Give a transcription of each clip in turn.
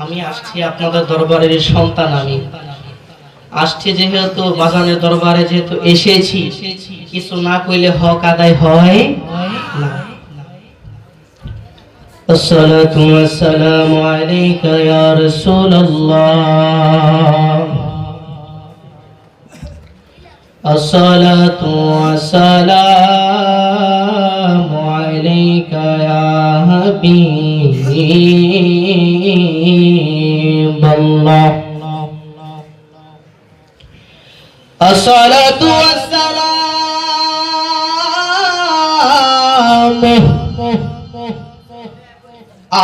আমি আসছি আপনাদের দরবারের সন্তান। আমি আসছি যেহেতু বাজানের দরবারে যেহেতু এসেছি, কিছু না কইলে হক আদায় হয় না। আসসালাতু ওয়াসসালামু আলাইকা ইয়া রাসূলুল্লাহ। আসসালাতু ওয়াসসালামু আলাইকা ইয়া হাবিবাল্লাহ। আসসালাতু ওয়াসসালামু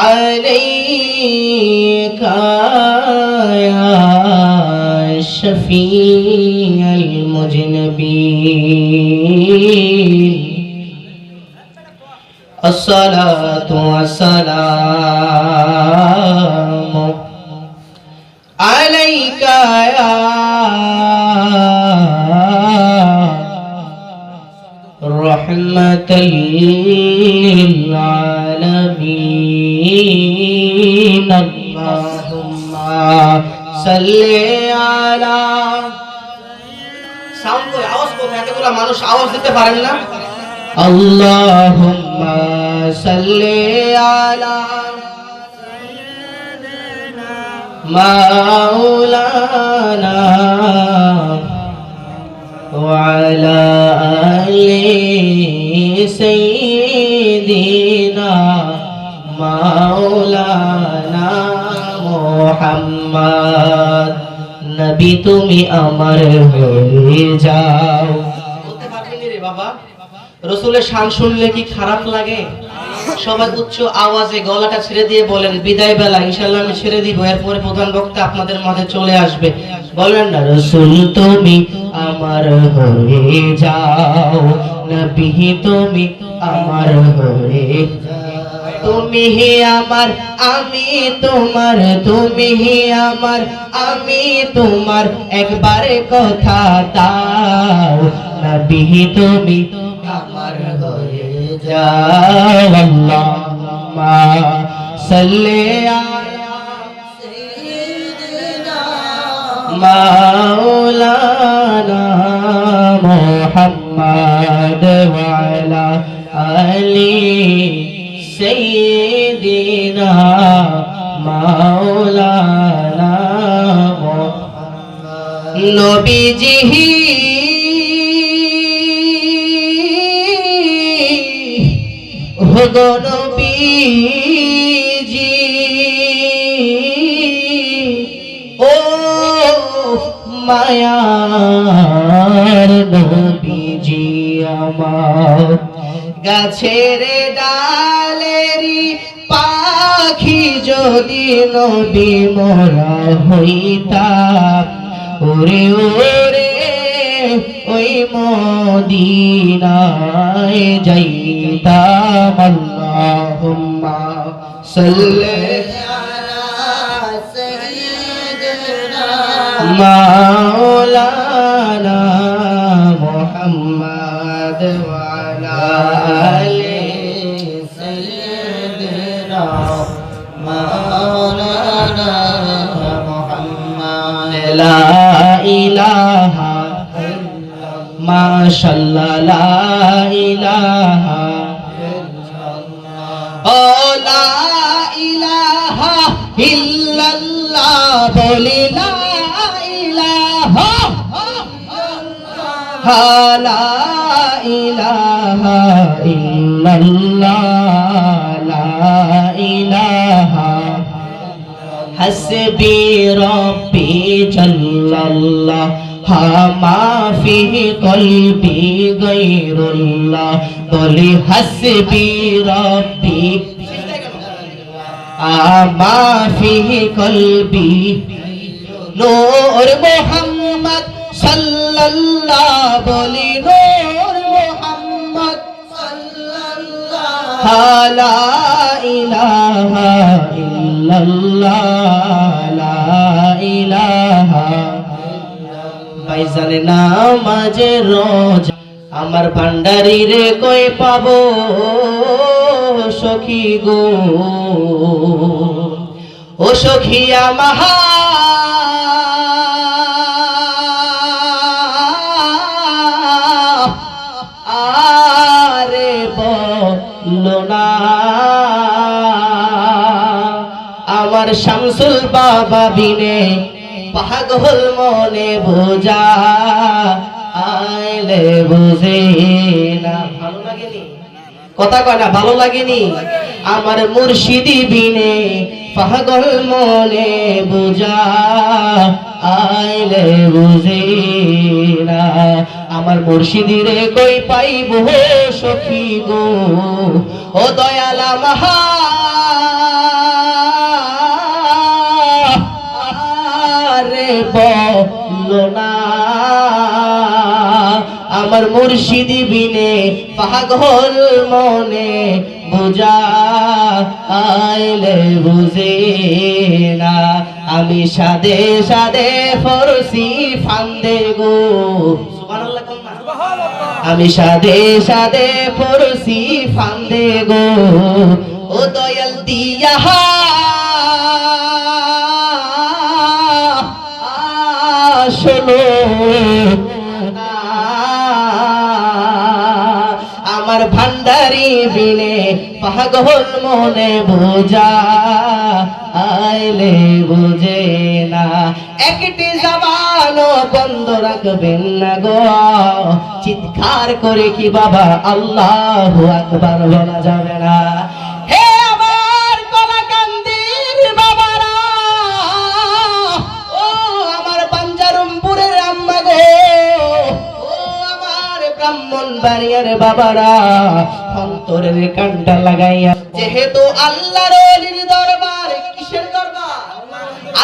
আলাইকা ইয়া শফিউল মুজনিবিন। আসসালাতু ওয়াসসালামু আলাইকা ইয়া রাহমাতাল লিল আলামিন। আল্লাহুম্মা সাল্লি আলা। সাউন্ড করে আওয়াজ করে, এতগুলা মানুষ আওয়াজ দিতে পারেন না। আল্লাহুম্মা সাল্লি আলা মাওলানা ওয়া আলা আলি সাইয়্যিদিনা মাওলানা মুহাম্মদ। নবী তুমি আমার হয়ে যাও। বলতে পারবেন রে বাবা? রাসূলের শান শুনলে কি খারাপ লাগে? সবাই উচ্চ আওয়াজে গলাটা ছেড়ে দিয়ে বলেন বিদায় বেলা ইনশাআল্লাহ আমি ছেড়ে দিব, এরপরে প্রধান বক্তা আপনাদের মাঝে চলে আসবে। বলেন না রাসূল তুমি আমার হয়ে যাও, নবী তুমি আমার হয়ে যাও। তুমি হি আমার আমি তোমার, তুমি হি আমার আমি তোমার, একবারে কথা দাও, নবী তুমি আমার হয়ে যাও। আল্লাহুম্মা সাল্লি আলা সাইয়্যিদিনা মাওলানা মুহাম্মদ ওয়া আলা আলি সাইয়্যিদিনা মাওলানা মুহাম্মদ। নবীজি গো নবীজি ও মায়ার নবীজি আমার, গাছের ডালেরই পাখি যদি নবী মোরা হইতাম, ওরে ওরে ওই মদিনায় যাইতাম। আল্লাহুম্মা সাল্লি আলা সাইয়্যিদিনা মাওলানা মুহাম্মদ ওয়া আলা আলি সাইয়্যিদিনা মাওলানা মুহাম্মদ। লা ইলাহা মাশাআল্লাহ, লা ইলাহা ও লা ইলাহা ইল্লাল্লাহ, বলি লা ইলাহা লা ইলাহা ইল্লাল্লাহ, লা ইলাহা হাসবি রব্বি জাল্লাল্লাহ মা ফি কলবি গায়রুল্লাহ, বলি হাসবি রব্বি মা ফি কলবি নূর মুহাম্মদ সাল্লাল্লাহ, বলি নূর মুহাম্মদ সাল্লাল্লাহ, লা ইলাহা ইল্লাল্লাহ, লা ইলাহা। ভাইজান নামাজে রোজ আমার ভান্ডারি রে কই পাবো সখী গো, ও সখিয়া মাহা আরে বলো না আমার শামসুল বাবা বিনে পাগল মনে বোঝা আইলে বুঝে না। ভালো লাগেনি? কথা কয় না ভালো লাগেনি? আমার মুর্শিদি বিনে পাগল মনে বোঝা আইলে বুঝে না। আমার মুর্শিদি রে কই পাইব সখী গো ও দয়ালা মাহা রে বলো না আমার মুর্শিদি বিনে পাগল মনে বোঝা আইলে বুঝে না। আমি সাদে সাদে ফরসি ফান্দে গো সুবহানাল্লাহ কন্যা। আমি সাদে সাদে ফরসি ফান্দে গো ও দয়াল দিয়া শোনো আমার ভান্ডারি বিনে পাগল মনে বোঝা আইলে বুঝে না। একটি জবানও বন্ধ রাখবেন না গো চিৎকার করে কি বাবা আল্লাহু আকবার বলা যাবে না? হে আমার কলাকান্দির বাবারা ও আমার বাঞ্জারমপুরের আম্মা গো ও আমার ব্রাহ্মণবাড়িয়ার বাবারা অন্তরের কান্ডা লাগাইয়া যেহেতু আল্লাহর ওলির দরবার কিসের দরবার?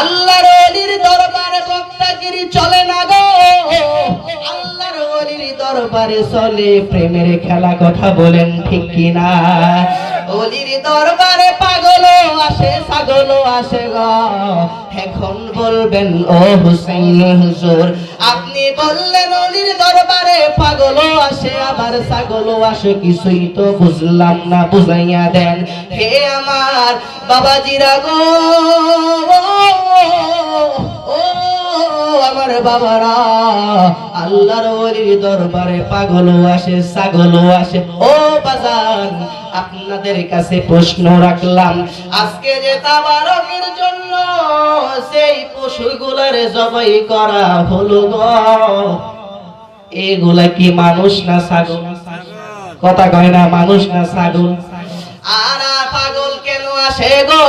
আল্লাহর ওলির দরবারে বক্তাগিরি চলে না গো আল্লাহর ওলির দরবারে চলে প্রেমের খেলা। কথা বলেন ঠিক কিনা? ওলির দরবারে পাগলও আসে ছাগলও আসে গো। এখন বলবেন ও হুসাইন হুজুর আপনি বললেন ওলির দরবারে পাগলও আসে আবার ছাগলও আসে কিছুই তো বুঝলাম না বুঝাইয়া দেন। হে আমার বাবাজিরা গো ও আমার বাবারা আল্লাহর ওলির দরবারে পাগলও আসে ছাগলও আসে। ও বাজান আপনাদের কাছে প্রশ্ন রাখলাম আজকে যে তাবারকের জন্য সেই পশুগুলার জবাই করা হলো গো এগুলা কি মানুষ না ছাগল? কথা কয় না মানুষ না ছাগল? আর পাগল কেন আসে গো?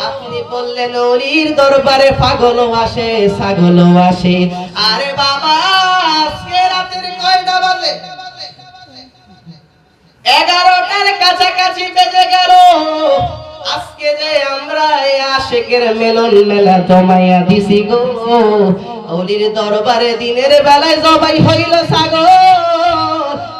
আপনি বললেন ওলির দরবারে পাগলও আসে ছাগলও আসে। আরে বাবা আজকে রাতের কয়টা বাজে? 11টার কাছাকাছি বেজে গেল। আজকে যে আমরা এই আশিকের মিলন মেলা জমাইয়া দিছি গো ওলির দরবারে দিনের বেলায় জবাই হইল ছাগল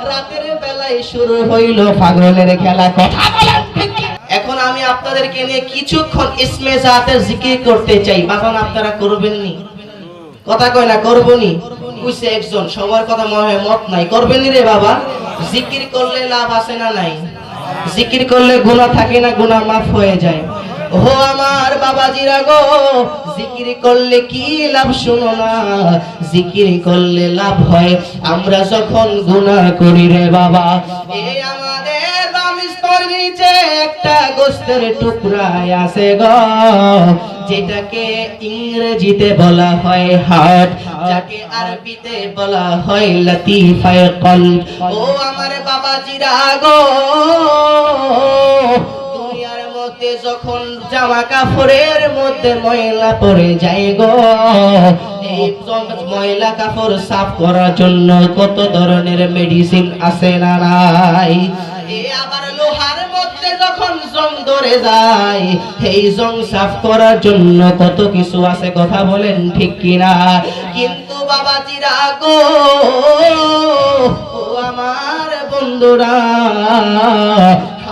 রাতের বেলায় শুরু হইল পাগলের খেলা। কথা বলেন ঠিক? এখন আমি আপনাদেরকে নিয়ে কিছুক্ষণ ইসমে জাতের জিকির করতে চাই। বাজান আপনারা করবেন নি? কথা কয় না করবনি? কইছে একজন সবার কথা মত নাই করবেন নি রে বাবা? জিকির করলে লাভ আছে না নাই? জিকির করলে গুনাহ থাকে না গুনাহ মাফ হয়ে যায়। ও আমার বাবাজিরা গো জিকির করলে কি লাভ শুনো না? জিকির করলে লাভ হয় আমরা যখন গুনাহ করি রে বাবা এই আমাদের বামিস্তর নিচে একটা গোস্তের টুকরা আছে গো যেটাকে ইংরেজিতে বলা হয় হার্ট যাকে আরবিতে বলা হয় লতিফায়ে কলব। ও আমার বাবাজিরা গো দুনিয়ার মধ্যে যখন জামা কাপড়ের মধ্যে ময়লা পড়ে যায় গো এই ময়লা কাপড় সাফ করার জন্য কত ধরনের মেডিসিন আছে না নাই? আবার লোহার মধ্যে যখন জং ধরে যায় এই জং সাফ করার জন্য কত কিছু আছে। কথা বলেন ঠিক কিনা? কিন্তু বাবাজিরা গো ও আমার বন্ধুরা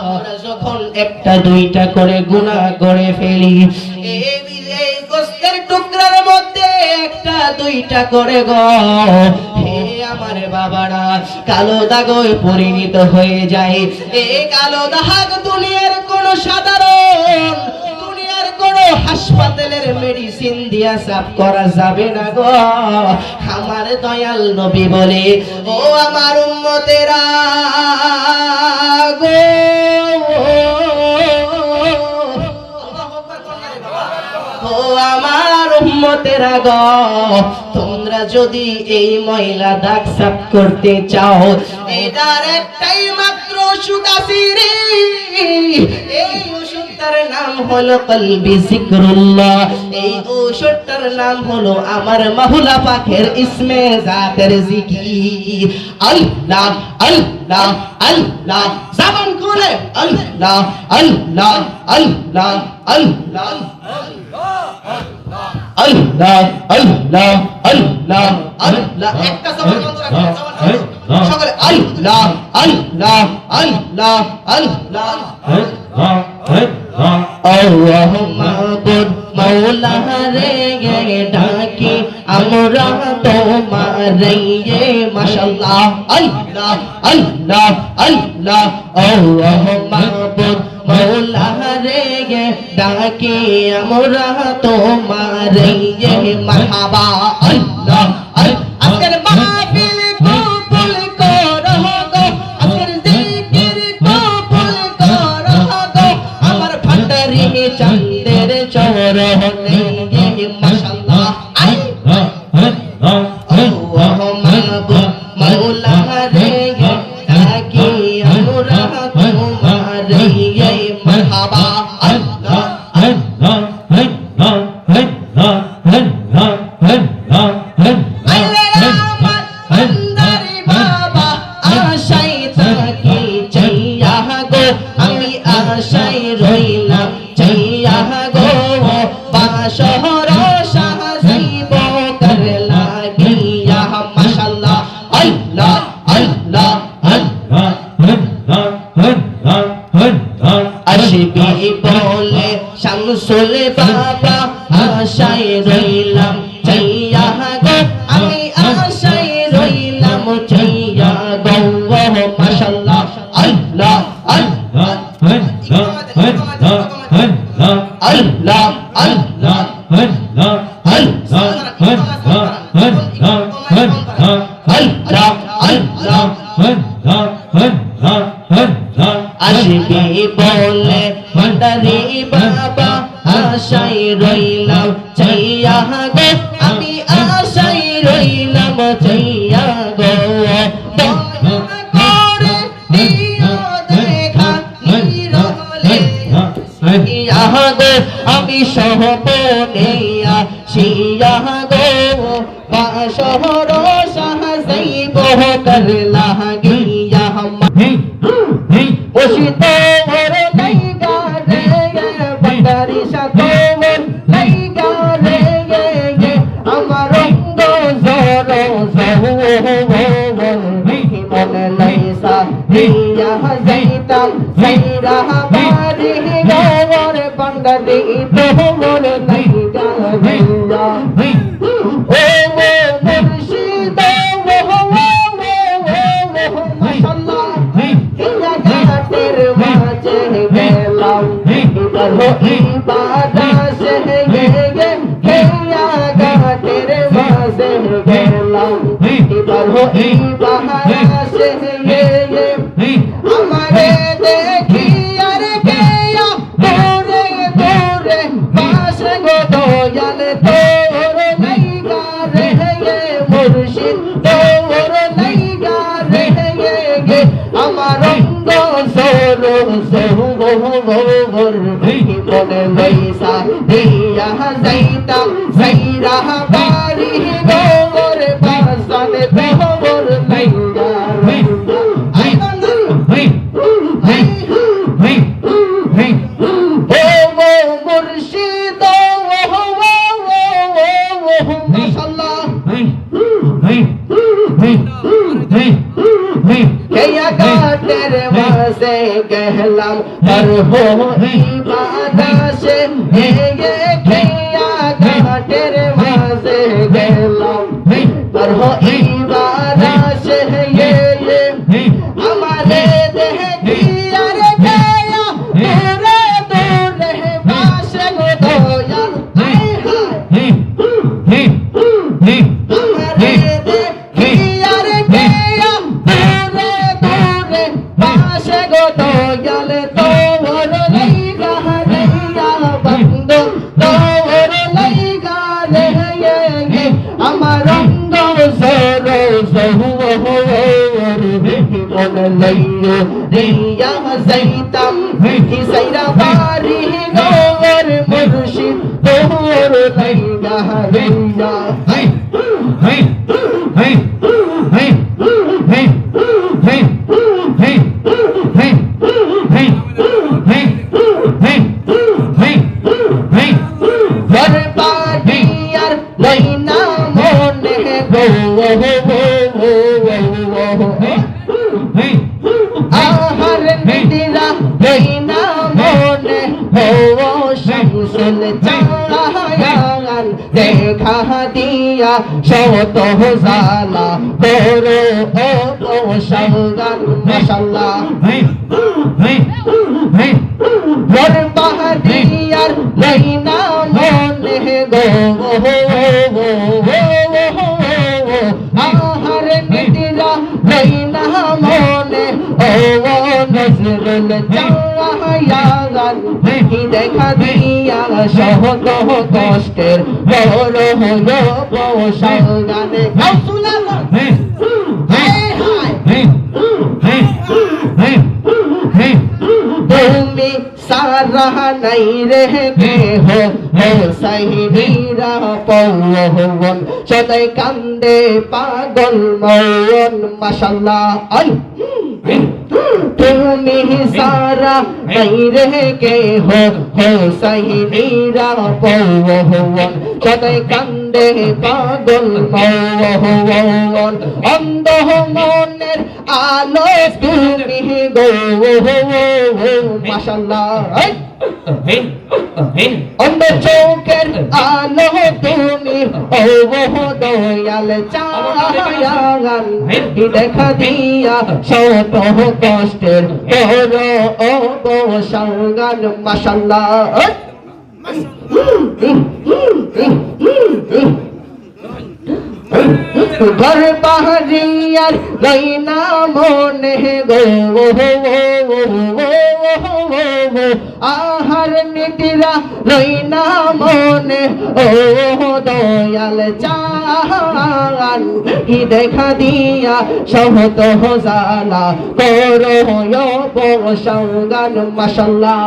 আমরা যখন একটা দুইটা করে গুনাহ করে ফেলি এই গোস্তের টুকরার মধ্যে একটা দুইটা করে গো হে আমার বাবারা কালো দাগে পরিণত হয়ে যায়। এই কালো দাগ দুনিয়ার কোন সাধারণ কোনো হাসপাতালের মেডিসিন দিয়া সাফ করা যাবে না গো। আমার দয়াল নবী বলে, ও আমার উম্মতেরা গো, ও আমার উম্মতেরা গো, তোমরা যদি এই ময়লা দাগ সাফ করতে চাও, এটার একটাই মাত্র ওষুধ আছে রে। এই ওষুধটার নাম হলো কলবি জিকরুল্লাহ। এই ওষুধটার নাম হলো আমার মাওলা পাকের ইসমে জাতের জিকির। আল্লাহ আল্লাহ আল্লাহ, জবান খুলে আল্লাহ আল্লাহ আল্লাহ আল্লাহ আল্লাহ আল্লাহ আল্লাহ আল্লাহ। একটা জবান বন্ধ রাখবেন, জবান সকলে আল্লাহ আল্লাহ আল্লাহ আল্লাহ। আল্লাহ মাবুদ মাওলা রে ডাকি আমরা তোমারে, মাশাআল্লাহ আল্লাহ আল্লাহ আল্লাহ। আল্লাহ মাবুদ মাওলা রে ডাকি আমরা তোমারে, মারহাবা আল্লাহ। আজকের মাহফিল কবুল করো গো, আজকের জিকির কবুল করো গো, আমার ভান্ডারি চাঁদের চরণে, মাশাআল্লাহ আল্লাহ মাবুদ মাওলা রে ডাকি আমরা তোমারে, মারহাবা আল্লাহ আল্লাহ আল্লাহ আল্লাহ আল্লাহ আল্লাহ। ভান্ডারি বাবা আশাই থাকি চাইয়া গো, আমি আশাই রইলাম চাইয়া গো, বাসর সাজাইব করলা গিয়া, মাশাআল্লাহ আল্লাহ আল্লাহ আল্লাহ আল্লাহ আল্লাহ আল্লাহ। আসবি বলে শামসুল বাবা আশাই রইলাম চাইয়া গো, আমি আশাই রইলাম চাইয়া গো, মাশাআল্লাহ আল্লাহ আল্লাহ আল্লাহ আল্লাহ আল্লাহ আল্লাহ আল্লাহ আল্লাহ আল্লাহ আল্লাহ আল্লাহ। আসবি বলে ভান্ডারি বাবা আশাই রইলাম চাইয়া গো, আমি আশাই রইলাম চাইয়া গো, করে দিও দেখা নিরলে ইয়া গো, আমি সহপনে আসিয়া গো, বাসর সাজাইব করলা গিয়া, ওশিত ভরে লাইগা রে ভান্ডারি সাথে লাইগা রে, আমার রঙ্গ জর মনে লাইসা দিয়া যাইতাম সাইরা বাড়ি গোর, ভান্ডারি তোর লাইগা ভাইয়া, ও মুর্শিদ মাশাআল্লাহ। জাগাতের মাঝে গেলাম ইবাদত সে গে খেয়া, গাতের মাঝে গেলাম ইবাদত সে গে, আমারে দেখি আর গেয়া দূরে দূরে পাশে গো দয়াল তোর লাইগা রে, মুর্শিদ তোর লাইগা রে, আমার অঙ্গ সর সর মনে লাইসা দিয়া যাইতাম সাইরা বাড়ি গোর, বাসানে তোর লাইগা রে, ও মুর্শিদ মাশাআল্লাহ। খেয়া গাটের মাঝে গেলাম আর হো ইবাদত সে গে, খেয়া গাটের মাঝে গেলাম আর হো ইবাদত সে গে, আমারে দেখি আর গেয়া দূরে দূরে পাশে গো মন লইয়ে রিয়া যাইতাম হিসাইরা বাড়ি গোর মুর্শিদ তোর লাইয়া রিয়া হাই হাই হাই হাই হাই হাই হাই হাই হাই হাই হাই হাই হাই বরবাদি আর লইনা মনে গো আহার নিদিরা লইনা মনে হো শামসুল চাহায়ান দেখা দিয়া শত জালা করো ও শাহগান মাশাআল্লাহ বরবাদি আর লইনা মনে গো আহার নিদিরা লইনা মনে ও নজরুল চাহায়ান দেখা দিয়া শত কষ্টের বড় হলো শাহগানে গাউসুল্লাহ তুমি সারা নাই রে কে হো সাইরা পৌন সদাই কান্দে পাগল মন মাশাআল্লাহ আই তুমি সারা নাই রে কে হো সাইরা পৌন সদাই কান্দে পাগল মন অন্ধ মনের আলো তুমি গো মাশাআল্লাহ অন্ধ চোখের আলো তুমি ও দয়াল চাহায়ান দেখা দিয়া শত কষ্টের বড় ও শাহগান মাশাআল্লাহ ঘর পাহাড়িয়ার লইনা মনে গো আহার নিদিরা লইনা মনে ও দয়াল চাহান দেখা দিয়া শত জালা করো শাহগান মাশাআল্লাহ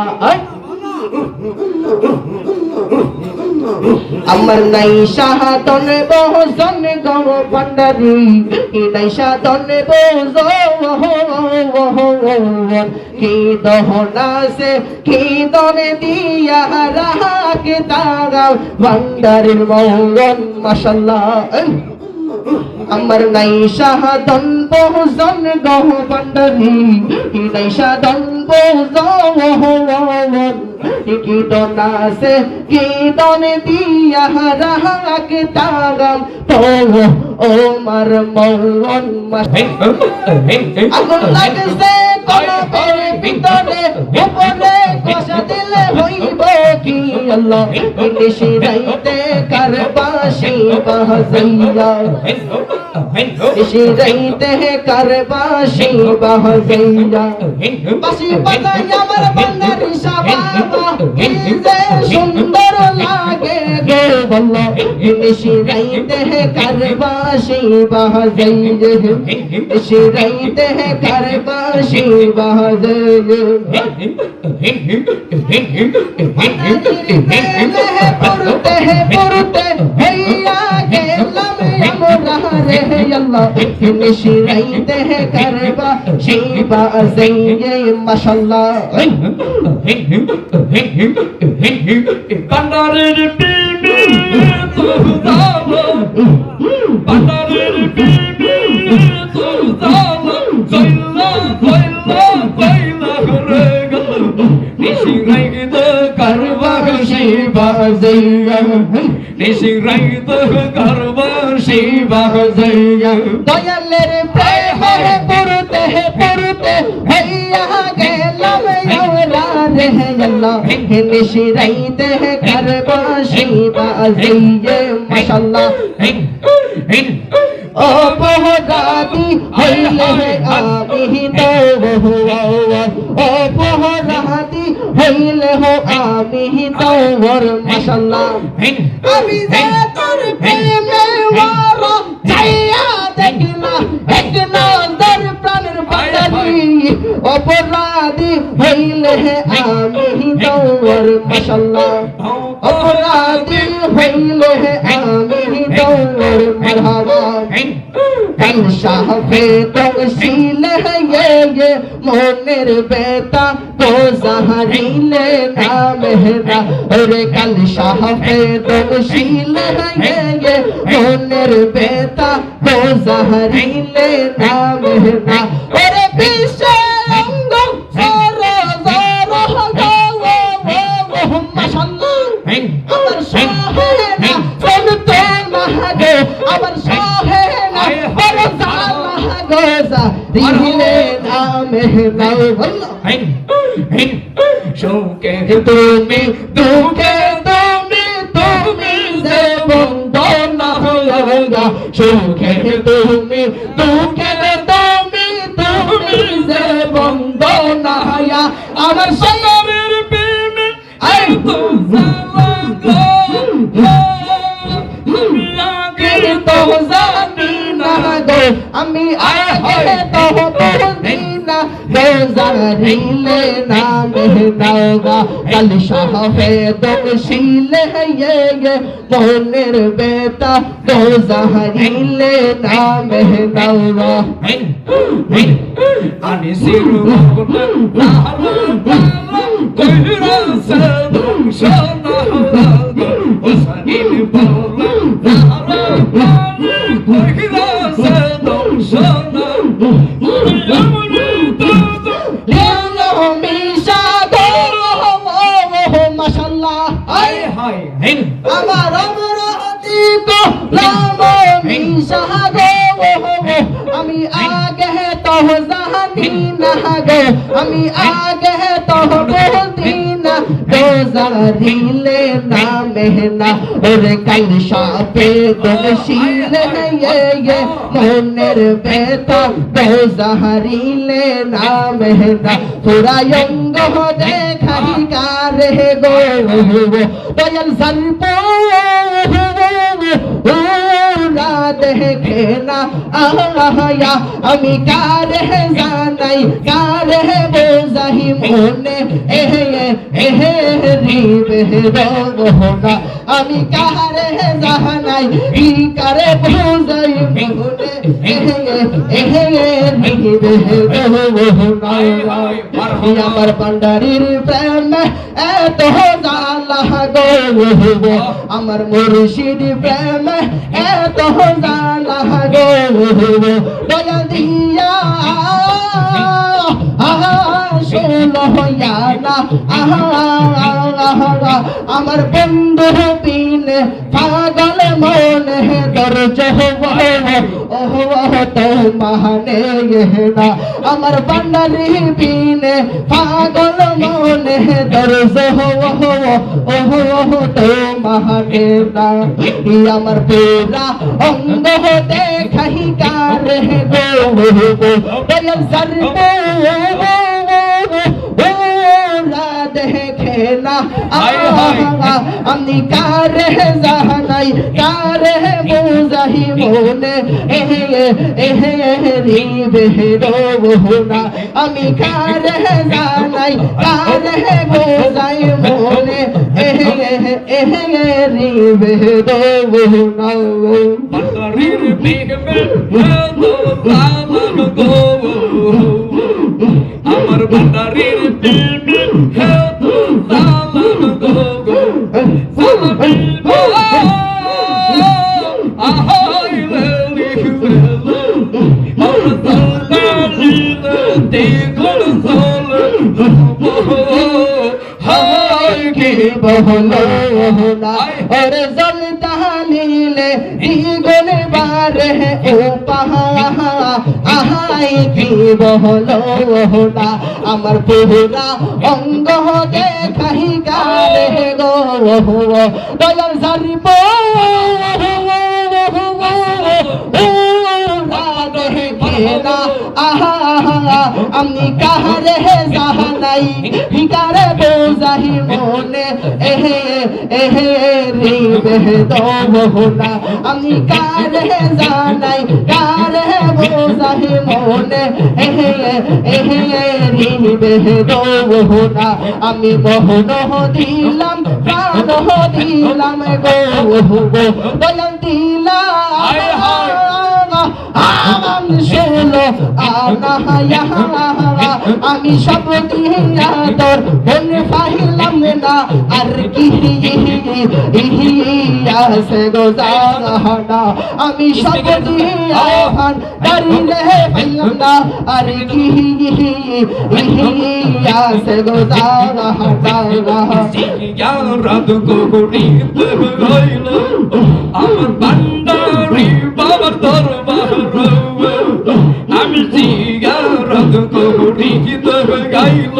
আমার নাই শাহাদন বহজন গম পান্ডারি নাই শাহাদন বহজন কি দহনা সে কি দনে দিয়া রাখে তারা ভান্ডারির মঙ্গন মাশাআল্লাহ আমার নাই শাহাদন বহজন গম পান্ডারি নাই শাহাদন বহজন কি দনা সে কি দনে দিয়া রাখে তারা তো ও মার মঙ্গন আগুন লাগছে কলবের ভিতরে উপরে কষা দিলে হইব কি আল্লাহ নিশি রাইতে কারবাসি বাহাজাইয়া নিশি রাইতে কারবাসি বাহাজাইয়া বাসি বাজাই আমার বান্দারি বাবা কি যে সুন্দর লাগে গো বল্লা নিশি রাইতে কারবাসি বাহাজাইয়া নিশি রাইতে কারবাসি বাহাজাইয়া পড়তে পড়তে হইয়া গেলাম আমরা রে আল্লাহ নিশি রাইতে কারবাসি বাহাজাইয়া মাশাআল্লাহ পান্ডারের বিবি সুলতানা পান্ডারের বিবি সুলতানা জয়লা জয়লা জয়লা রে গল নিশি রাইতে কারবাসি বাজাইয়া নিশি রাইতে কারবাসি বাজাইয়া দয়ালের প্রেমের পড়তে পড়তে হইয়া গেলাম আমরা রে আল্লাহ নিশি রাইতে কারবাসি বাজাইয়া মাশাআল্লাহ অপরাধী হইলে আমি তো অপরাধী হইলে আমি তো মাশাআল্লাহ আমি যে তোর প্রেমে ওরা চাইয়া দেখলা এক নজর প্রাণের বান্দারি অপরাধী হইলে আমি দৌড় মাশাআল্লাহ অপরাধী হইলে আমি দৌড় মারহাবা কাল শাহে তশিলে ये मोनेर बेटा तो जहरीले नाम है ना और कल शाहे तशील है ये मोनेर बेटा तो जहरीले नाम है ना और पीछे अंग सारा सारा वो माशाअल्लाह अमर शाहे ना सुन तो महगे अमर शाहे ना और साला गोजा दिले नाम है ना शौके तुम्हें दुखे तुम्हें से बंदो ना होगा शौके तुम्हें दुखे तुम्हें से बंदो ना या अमर शरीर पे में आई तो साला गो तो जानी ना गो अम्मी आए तो दीना बेजारीले नाम है नागा कल शाहे तशील है ये मोनेर बेटा तो जहरीले नाम है नागा आने सिर ना कोहिरा से दुशाना उसाइन बोला कोहिरा से दुशाना माशाअल्लाह हाय हाय আমার অমরতি কো রাম মিশা গো আমি আগে তো জানি না গো আমি আগে তো বলতি না তো জারিলে নাম है ना और कल शापे दशील है ये मोनेर बेटा तो जहरीले नाम है ना थोड़ा यंग हो देखाई कारे गो दयाल सरपो ओरा देखे ना आया अमी कारे जानाई कारे बोझाही मोने एहे रीबे रोना अमी कारे जानाई ई कारे बोझाही मोने एहे रीबे रोना আমার পান্ডারির প্রেম এত জালা গো আমার মুর্শিদ প্রেম এত জালা গো দয়া দিয়া শোনো না আমার বন্ধু বিনে পাগল মনে দরজ ওহ তো মাহনে না আমার পান্ডারি বিনে পাগল মনে দরজ ওহ তো মাহনে না আমার পুরা অঙ্গ দেখাই কারে গো দয়াল সরবে देखे ना अम्मी कारे जानाई कारे बोझाही मोने एहे रीबे रोना अम्मी कारे जानाई कारे बोझाही मोने एहे रीबे रोना बंदरीर बीग में तो साला गो अमर बंदरीर बीग है तो साला गो साला आहाय ले और साला देखो सोल हाय की बहलो ना और जलतालीले दीगुन बारे ओ पहा आहाय की बहलो ना আমার পুরা অঙ্গ দেখাই কারে গো দয়াল সারিব না আহা আমি কাহারে জানাই কারে বোঝাহি মনে এহে দিবে দোহনা আমি কারে জানাই কারে বোঝাই মনে দিবে দোহনা আমি মোহন দিলাম প্রাণ দিলাম গো বললাম দিলাম আমি শুনো আমি সব দিয়া তোর মনে পাইলাম না আর কি আছে গো জানা আমি সব দিয়া দাঁড়িয়ে পাইলাম না আর কি আছে গো জানা রাত করিতে হইল আমার বান্দারি বাবার দরবার আমি জিয়ারত করিতে গাইল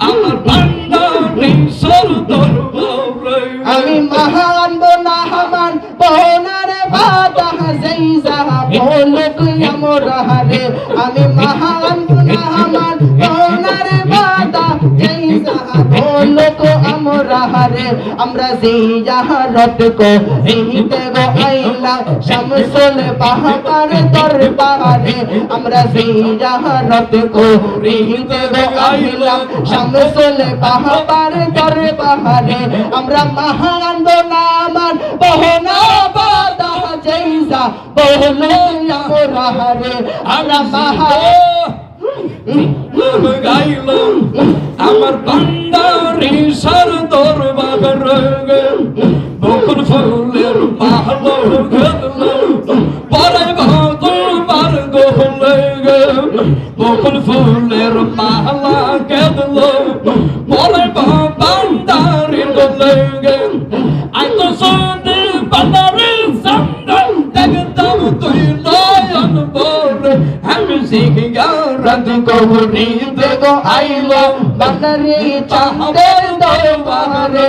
আমার বান্দারি সর দরবার আমি মহান বোনাহামান বোনারে বাদা যেই যাহা বলুক আমরা রে আমি মহান বোনাহামান বোনারে বাদা যেই যাহা বলুক আমরা রে আমরা যেই জাহারত কো এইতে গো আইলা শামসুল বাহার দরবারে আমরা যেই জাহারত কো এইতে গো আইলা শামসুল বাহার দরবারে আমরা মহান বোনামান বহনা বাদা যেইসা বহলো আমরা রে আমরা গাইল আমার বান্দারি সর দরবার বকুল ফুলের মাহলো গেল পরে দরবার গোলে বকুল ফুলের মালা গেল পরে বান্দারি গোলে আই তো সোনে বান্দারি সন্ধান দেখতাম তুই নয়ন বরে আমি জিয়ারত করিতে গো আইলো বান্দারি চাঁদের দরবারে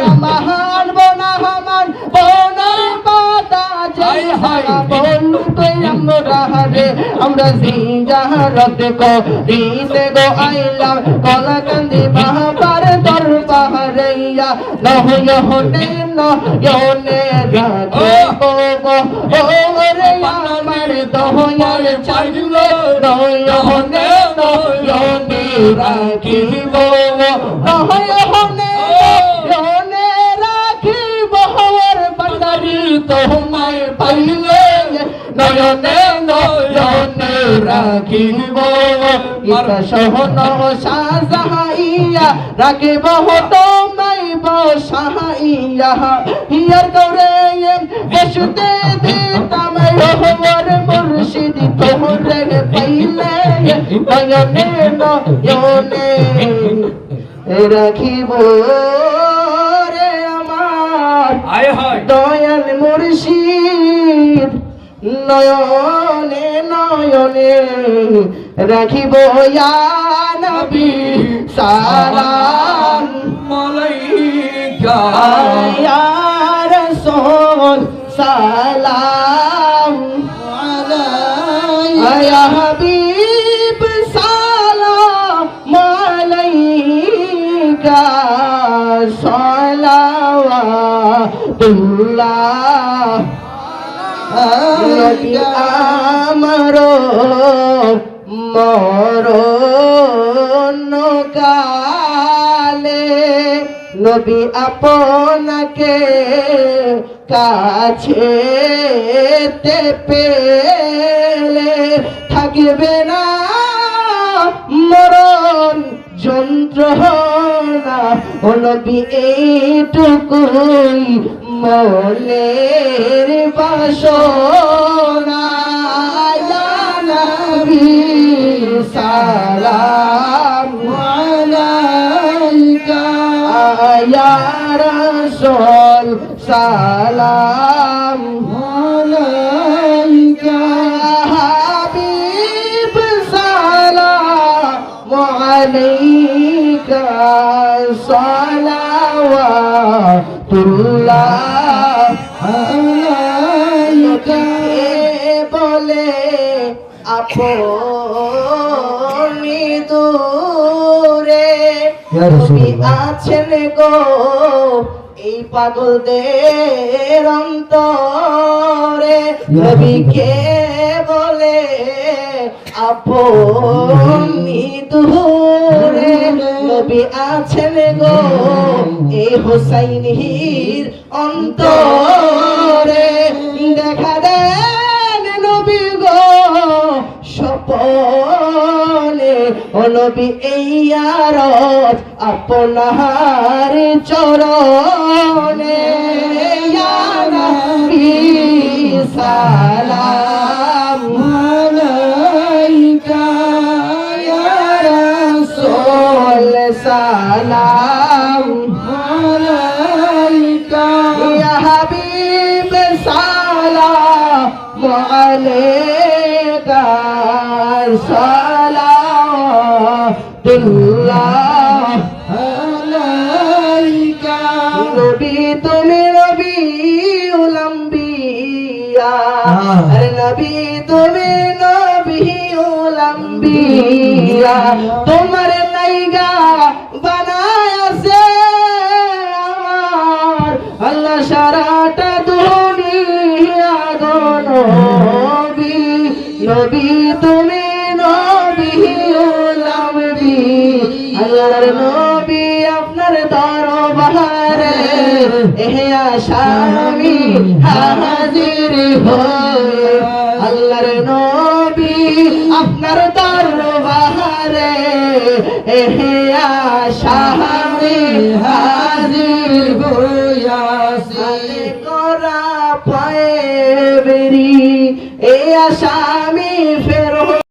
আমরা মহান বোনাহামান বোনার বাদা যেই যাহা বলুক আমরা রে আমরা জিয়ারত করিতে গো আইলাম কলাকান্দি বাবার দরবারে নহয়নে নয়নে রাখিব গো ওরে আমার দয়াল চাইলে নয়নে নয়নে রাখিব নয়নে নয়নে রাখিব ওর বান্দারি তোমায় পাইলে নয়নে নয়নে রাখিব ইতা সহন সাজাইয়া রাখিব তোমায় বসাইয়া হিয়ার গৌরে এসতে দিতাম ওর মুর্শিদ তোরে পাইলে নয়নে নয়নে রাখিব রে আমার আয় হায় দয়াল মুর্শিদ নয়নে নয়নে রাখিব ইয়া নবী সালাম আলাইকা ইয়া রাসূল সালাম আলাইকা ইয়া হাবিব সালাম আলাইকা সালাওয়াতুল্লাহ নবী আমারো মরণ কালে নবী আপনাকে কাছে পেলে থাকবে না মরণ যন্ত্রণা ও নবী এইটুকুই মনের বাসনা ইয়া নবী সালাম আলাইকা ইয়া রাসূল সালাম আলাইকা হাবিব সালাম আলাইকা সালাওয়াতুল্লাহ আলাইকা বলে আপনি দূরে তুমি আছেন গো এই পাগলদের অন্তরে নবীকে বলে আপনি দূরে নবী আছেন গো এই হোসাইনির অন্তরে দেখা দেন নবী গো স্বপনে ও নবী এই আরজ আপনার চরণে ইয়া নবী সালাম আলাইকা ইয়া রাসূল সালাম আলাইকা ইয়া হাবিব সালাম আলাইকা সালাতুল্লাহ আলাইকা নবী তুমি নবীউল আম্বিয়া আরে নবী তুমি নবীউল আম্বিয়া তোমার নাইগা বানায় আছে আমার আল্লাহ সারাটা দুনিয়া গো নবী নবী তুমি নবীউল আম্বিয়া আল্লাহর নবী আপনার দরবারে এহে আশামি হাজির হয়ে আল্লাহর নবী আপনার দরবারে এহে আশামি হাজির হইয়াছি করা পায়ে বেরি এ আশামি ফেরো